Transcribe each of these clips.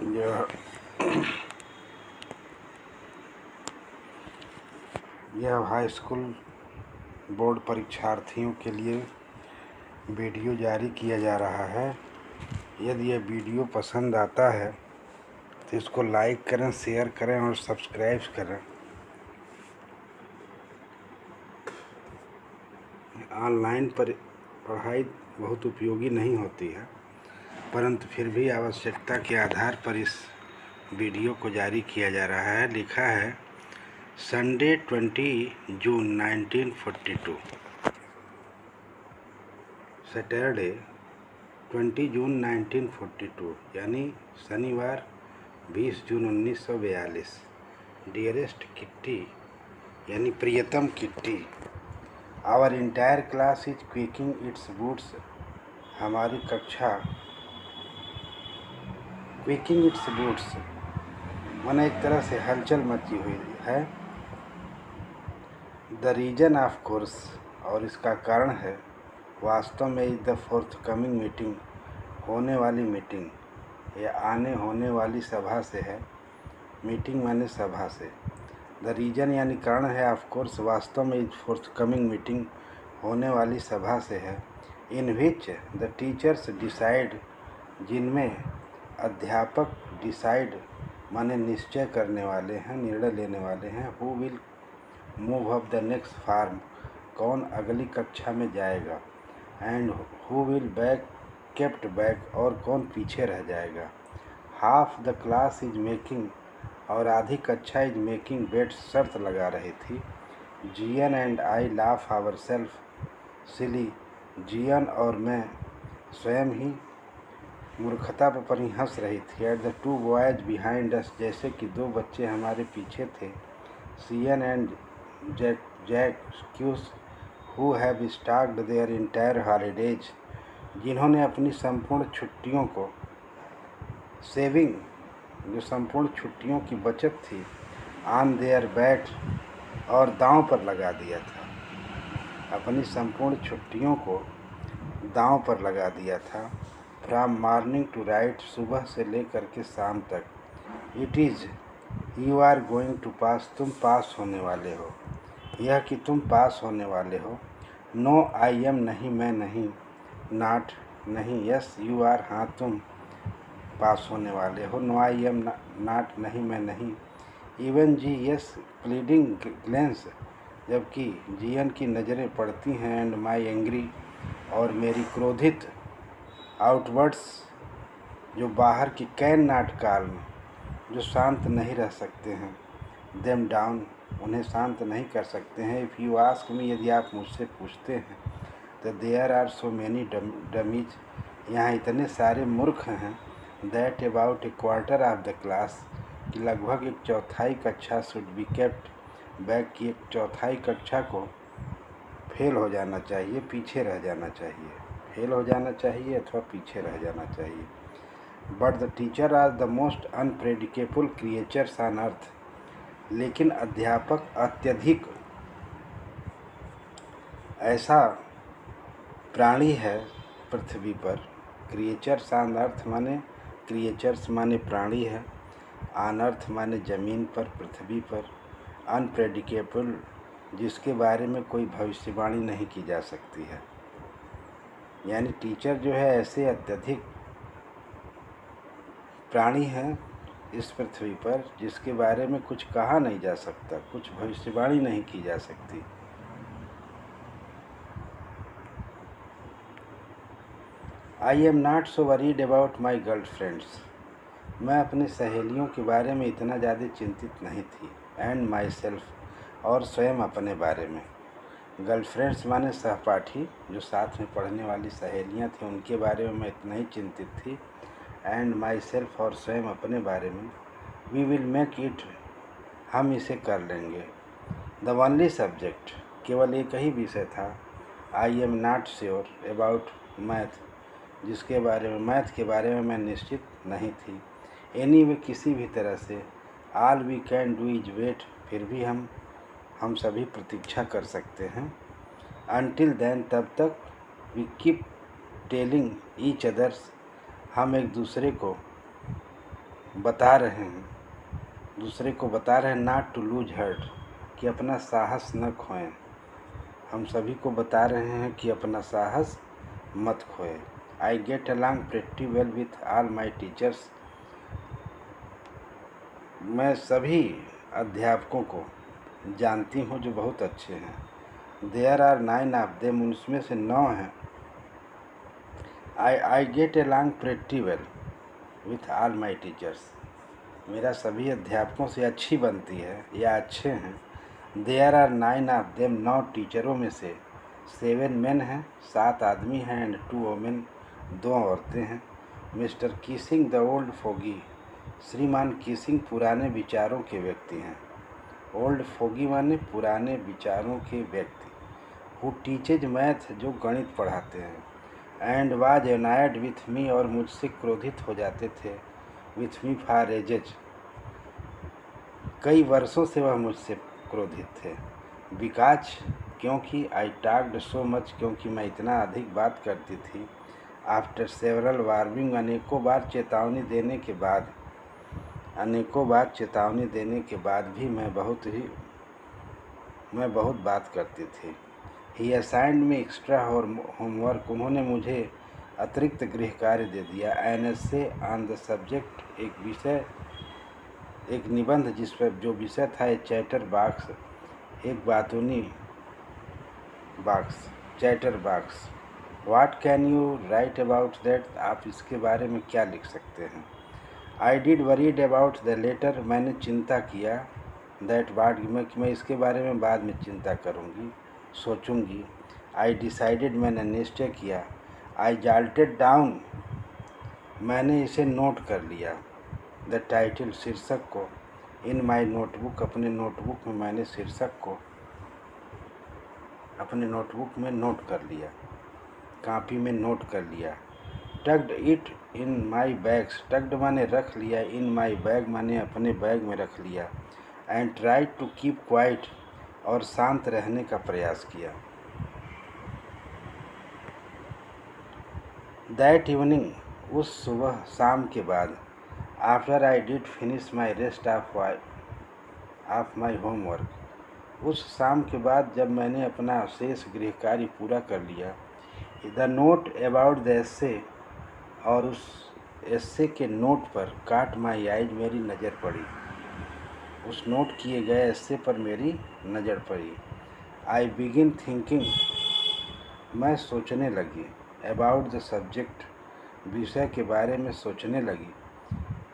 यह high school board परीक्षार्थियों के लिए वीडियो जारी किया जा रहा है। यदि यह वीडियो पसंद आता है तो इसको लाइक करें, शेयर करें और सब्सक्राइब करें। ऑनलाइन पढ़ाई बहुत उपयोगी नहीं होती है, परंतु फिर भी आवश्यकता के आधार पर इस वीडियो को जारी किया जा रहा है। लिखा है संडे 20 जून 1942, सैटरडे 20 जून 1942 यानी शनिवार 20 जून 1942। डियरेस्ट किट्टी यानी प्रियतम Kitty, our entire class is quaking its boots. हमारी कक्षा क्विकिंग इट्स बूट्स माने एक तरह से हलचल मची हुई है। द रीजन ऑफ कोर्स, और इसका कारण है वास्तव में, इज द फोर्थकमिंग मीटिंग, होने वाली मीटिंग या आने होने वाली सभा से है। मीटिंग माने सभा से। द रीजन यानी कारण है, ऑफ कोर्स वास्तव में, इज फोर्थकमिंग मीटिंग होने वाली सभा से है। इन विच द टीचर्स डिसाइड, जिनमें अध्यापक डिसाइड माने निश्चय करने वाले हैं, निर्णय लेने वाले हैं। Who will move up the next form, कौन अगली कक्षा में जाएगा। And who will back kept back, और कौन पीछे रह जाएगा। Half the class is making, और आधी कक्षा इज मेकिंग बेट, शर्त लगा रही थी। Jian and I laugh ourselves silly, Jian और मैं स्वयं ही मूर्खता पर ही हंस रही थी। At the two boys behind us, जैसे कि दो बच्चे हमारे पीछे थे। Sean and Jacques, who have stalked their entire holidays, जिन्होंने अपनी संपूर्ण छुट्टियों को, सेविंग जो संपूर्ण छुट्टियों की बचत थी, ऑन देयर बैट, और दांव पर लगा दिया था। अपनी संपूर्ण छुट्टियों को दांव पर लगा दिया था। फ्रॉम मॉर्निंग टू राइट, सुबह से लेकर के शाम तक। It is you are going to pass, तुम पास होने वाले हो। यह कि तुम पास होने वाले हो। नो आई एम, नहीं मैं नहीं। नॉट नहीं। यस यू आर, हाँ तुम पास होने वाले हो। नो आई एम नॉट, नहीं मैं नहीं। इवन जी यस प्लीडिंग ग्लेंस, जबकि जियन की नज़रें पड़ती हैं। एंड माई एंग्री, और मेरी क्रोधित आउटवर्ड्स, जो बाहर की, कैन नॉट काल्म, जो शांत नहीं रह सकते हैं। देम डाउन, उन्हें शांत नहीं कर सकते हैं। इफ़ यू आस्क मी, यदि आप मुझसे पूछते हैं, तो there are so many dummies, यहाँ इतने सारे मूर्ख हैं। That about a quarter of the class, कि लगभग एक चौथाई कक्षा शुड बी केप्ट बैक, की एक चौथाई कक्षा को फेल हो जाना चाहिए, पीछे रह जाना चाहिए। फेल हो जाना चाहिए अथवा पीछे रह जाना चाहिए। But the teacher are the most unpredictable creatures on earth, लेकिन अध्यापक अत्यधिक ऐसा प्राणी है पृथ्वी पर। क्रिएचर्स ऑन अर्थ माने, क्रिएचर्स माने प्राणी है, ऑन अर्थ माने ज़मीन पर, पृथ्वी पर। अनप्रेडिकेबल, जिसके बारे में कोई भविष्यवाणी नहीं की जा सकती है। यानी टीचर जो है ऐसे अत्यधिक प्राणी हैं इस पृथ्वी पर, जिसके बारे में कुछ कहा नहीं जा सकता, कुछ भविष्यवाणी नहीं की जा सकती। I am not so worried about my girl friends, मैं अपनी सहेलियों के बारे में इतना ज़्यादा चिंतित नहीं थी। एंड माई सेल्फ, और स्वयं अपने बारे में। गर्लफ्रेंड्स माने सहपाठी, जो साथ में पढ़ने वाली सहेलियां थीं, उनके बारे में मैं इतना ही चिंतित थी। एंड माई सेल्फ, और स्वयं अपने बारे में। वी विल मेक इट, हम इसे कर लेंगे। द ओनली सब्जेक्ट, केवल एक ही विषय था। I am not sure about math, जिसके बारे में, मैथ के बारे में मैं निश्चित नहीं थी। एनी वे, किसी भी तरह से। All we can do is wait, फिर भी हम सभी प्रतीक्षा कर सकते हैं। अनटिल देन, तब तक। We keep telling each others, हम एक दूसरे को बता रहे हैं, दूसरे को बता रहे हैं नॉट टू लूज हर्ट, कि अपना साहस न खोएं। हम सभी को बता रहे हैं कि अपना साहस मत खोएं। I get along pretty well with all my teachers. मैं सभी अध्यापकों को जानती हूँ जो बहुत अच्छे हैं। देयर आर 9 ऑफ देम, उनमें से 9 हैं। आई get along pretty well with all my teachers. मेरा सभी अध्यापकों से अच्छी बनती है या अच्छे हैं। देयर आर 9 ऑफ देम, 9 टीचरों में से 7 मेन हैं, 7 आदमी हैं, एंड 2 वोमेन, 2 औरतें हैं। मिस्टर कीसिंग द ओल्ड फोगी, श्रीमान कीसिंग पुराने विचारों के व्यक्ति हैं। ओल्ड फोगी माने पुराने विचारों के व्यक्ति। हु टीचेज मैथ, जो गणित पढ़ाते हैं। एंड वाज एनायड विथ मी, और मुझसे क्रोधित हो जाते थे। विथ मी फॉर एजेज, कई वर्षों से वह मुझसे क्रोधित थे। बिकाज, क्योंकि आई टॉक्ड सो मच, क्योंकि मैं इतना अधिक बात करती थी। आफ्टर सेवरल वार्निंग, अनेकों बार चेतावनी देने के बाद भी मैं बहुत बात करती थी। ही असाइंड में एक्स्ट्रा होमवर्क, उन्होंने मुझे अतिरिक्त गृह कार्य दे दिया। An essay on the subject, एक निबंध जिस पर जो विषय था ए चैटर बॉक्स, एक बातूनी box, chatter box. What can you write about that, आप इसके बारे में क्या लिख सकते हैं। I did worried about the letter, मैंने चिंता किया। दैट वाट, मैं इसके बारे में बाद में चिंता करूँगी, सोचूंगी। आई डिसाइडेड, मैंने निश्चय किया। आई जॉटेड डाउन, मैंने इसे नोट कर लिया। द टाइटल, शीर्षक को। इन माई नोटबुक, अपने नोटबुक में मैंने शीर्षक को अपने नोटबुक में नोट कर लिया, कॉपी में नोट कर लिया। Tugged it in my bags, tugged माने रख लिया, इन माई बैग माने अपने बैग में रख लिया। And tried to keep quiet, और शांत रहने का प्रयास किया। दैट इवनिंग, उस सुबह शाम के बाद। After I did finish my rest of my homework, उस शाम के बाद जब मैंने अपना शेष गृह कार्य पूरा कर लिया। The note about the essay, और उस एस्से के नोट पर काट माई आइज, मेरी नज़र पड़ी। उस नोट किए गए एस्से पर मेरी नज़र पड़ी। आई बिगिन थिंकिंग, मैं सोचने लगी। अबाउट द सब्जेक्ट, विषय के बारे में सोचने लगी।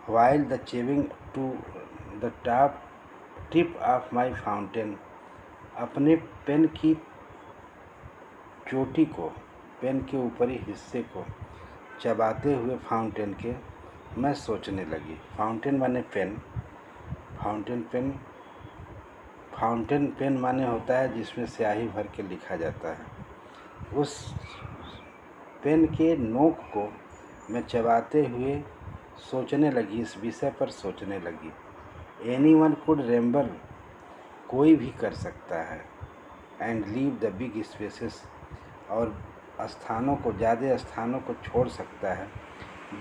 While the chewing to the top tip of my fountain, अपने पेन की चोटी को, पेन के ऊपरी हिस्से को चबाते हुए फाउंटेन के, मैं सोचने लगी। फाउंटेन माने पेन, फाउंटेन पेन माने होता है जिसमें स्याही भर के लिखा जाता है। उस पेन के नोक को मैं चबाते हुए सोचने लगी, इस विषय पर सोचने लगी। एनीवन कुड रेम्बल, कोई भी कर सकता है। And leave the big spaces, और स्थानों को, ज़्यादा स्थानों को छोड़ सकता है।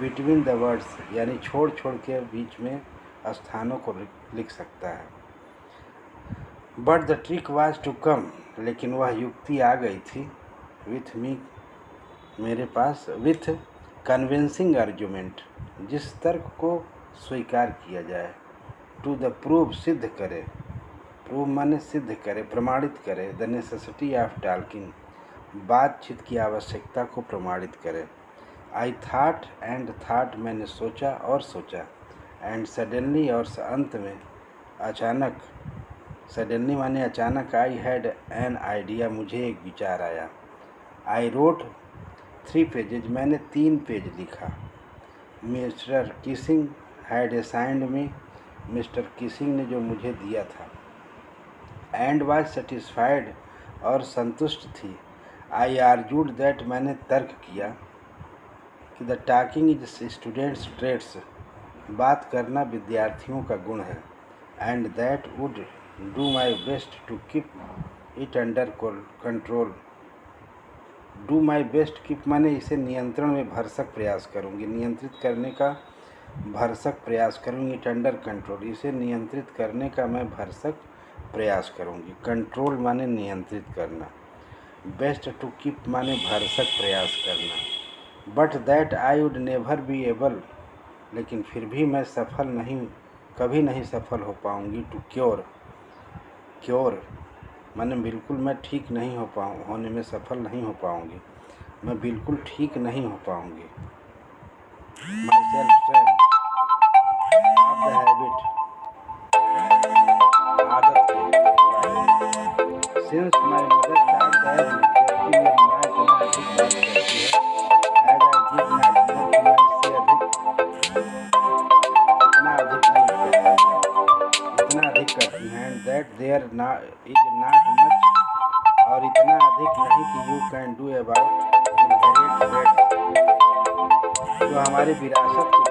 बिटवीन द वर्ड्स, यानी छोड़ के बीच में स्थानों को लिख सकता है। But the trick was to come, लेकिन वह युक्ति आ गई थी। विथ मी, मेरे पास। विथ कन्विंसिंग आर्ग्यूमेंट, जिस तर्क को स्वीकार किया जाए। टू द प्रूव, सिद्ध करे। प्रूव माने सिद्ध करे, प्रमाणित करे। द नेसेसिटी ऑफ टॉकिंग, बातचीत की आवश्यकता को प्रमाणित करे। आई थाट एंड थाट, मैंने सोचा और सोचा। एंड सडनली, और अंत में अचानक। सडनली माने अचानक। आई हैड एन आइडिया, मुझे एक विचार आया। आई रोट 3 पेजेज, मैंने 3 पेज लिखा। Mister Keesing had assigned me, mister Keesing ने जो मुझे दिया था। एंड वाज सेटिस्फाइड, और संतुष्ट थी। आई आर्ग्यूड दैट, मैंने तर्क किया कि the talking is students traits, बात करना विद्यार्थियों का गुण है। And that would do my best to keep it under control. Do my best, keep माने इसे नियंत्रण में भरसक प्रयास करूँगी। नियंत्रित करने का भरसक प्रयास करूँगी। इट अंडर कंट्रोल, इसे नियंत्रित करने का मैं भरसक प्रयास करूँगी। कंट्रोल माने नियंत्रित करना, बेस्ट टू कीप माने भरसक प्रयास करना। But that I would never be able, लेकिन फिर भी मैं सफल नहीं, कभी नहीं सफल हो पाऊँगी। टू क्योर, क्योर माने बिल्कुल मैं ठीक नहीं होने में सफल नहीं हो पाऊँगी, मैं बिल्कुल ठीक नहीं हो पाऊँगी। My self train of the habit, आदत के since my mother start the habit, जबकि मेरी माँ इतना अधिक बात करती है। As I did not know कि मैं इससे इतना अधिक नहीं करती, इतना अधिक करती हैं। And that there is not much, और इतना अधिक नहीं कि you can do about inherit traits, जो हमारी विरासत के